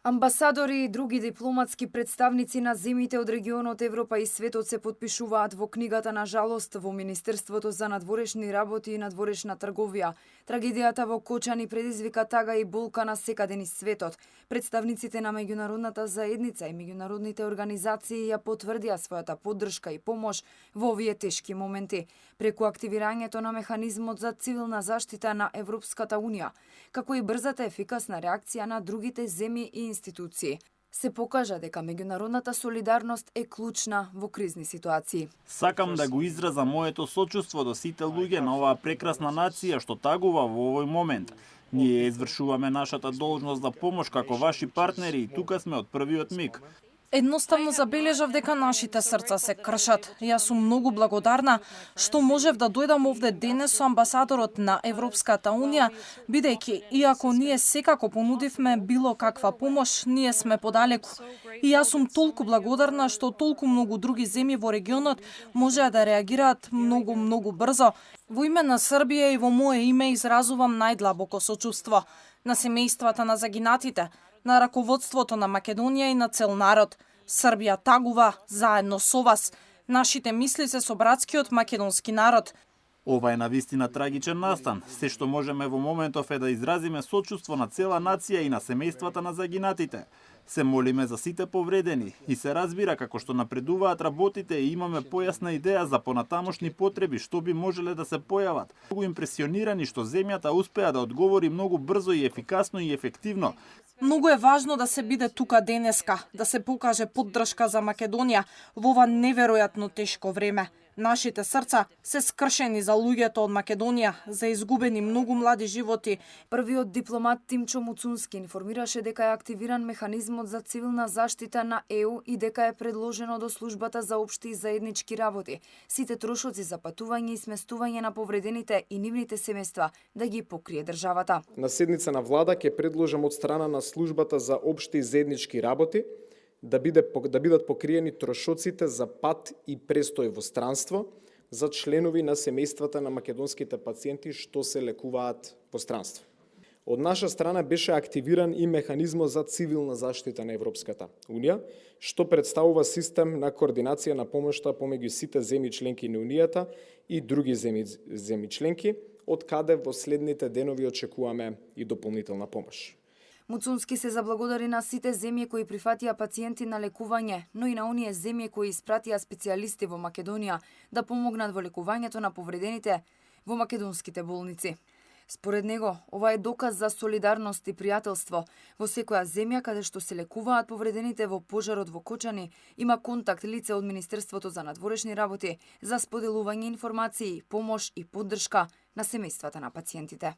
Амбасадори и други дипломатски представници на земјите од регионот Европа и светот се потпишуваат во книгата на жалост во Министерството за надворешни работи и надворешна трговија. Трагедијата во Кочани предизвика тага и болка на секаде низ светот. Представниците на меѓународната заедница и меѓународните организации ја потврдија својата поддршка и помош во овие тешки моменти, преку активирањето на механизмот за цивилна заштита на Европската Унија, како и брзата ефикасна реакција на другите земји и институции. Се покажа дека меѓународната солидарност е клучна во кризни ситуации. Сакам да го изразам моето сочувство до сите луѓе на оваа прекрасна нација што тагува во овој момент. Ние извршуваме нашата должност за помош како ваши партнери и тука сме од првиот миг. Едноставно забележав дека нашите срца се кршат. Јас сум многу благодарна што можев да дојдам овде денес со амбасадорот на Европската Унија, бидејќи иако ние секако понудивме било каква помош, ние сме подалеку. И јас сум толку благодарна што толку многу други земји во регионот можеа да реагираат многу брзо. Во име на Србија и во мое име изразувам најдлабоко сочувство на семејствата на загинатите, на раководството на Македонија и на цел народ. Србија тагува заедно со вас. Нашите мисли се со братскиот македонски народ. Ова е навистина трагичен настан. Се што можеме во моментов е да изразиме сочувство на цела нација и на семејствата на загинатите. Се молиме за сите повредени и се разбира како што напредуваат работите и имаме појасна идеја за понатамошни потреби што би можеле да се појават. Многу импресионирани што земјата успеа да одговори многу брзо и ефикасно и ефективно. Многу е важно да се биде тука денеска, да се покаже поддршка за Македонија во ова неверојатно тешко време. Нашите срца се скршени за луѓето од Македонија, за изгубени многу млади животи. Првиот дипломат Тимчо Муцунски информираше дека е активиран механизмот за цивилна заштита на ЕУ и дека е предложено до службата за општи и заеднички работи сите трошоци за патување и сместување на повредените и нивните семејства да ги покрие државата. На седница на влада ќе предложам од страна на службата за општи и заеднички работи да бидат покриени трошоците за пат и престој во странство за членови на семејствата на македонските пациенти што се лекуваат во странство. Од наша страна беше активиран и механизмот за цивилна заштита на Европската Унија, што представува систем на координација на помошта помеѓу сите земји членки на Унијата и други земји членки, од каде во следните денови очекуваме и дополнителна помош. Муцунски се заблагодари на сите земји кои прифатија пациенти на лекување, но и на оние земји кои испратија специјалисти во Македонија да помогнат во лекувањето на повредените во македонските болници. Според него, ова е доказ за солидарност и пријателство. Во секоја земја каде што се лекуваат повредените во пожарот во Кочани, има контакт лице од Министерството за надворешни работи за споделување информации, помош и поддршка на семејствата на пациентите.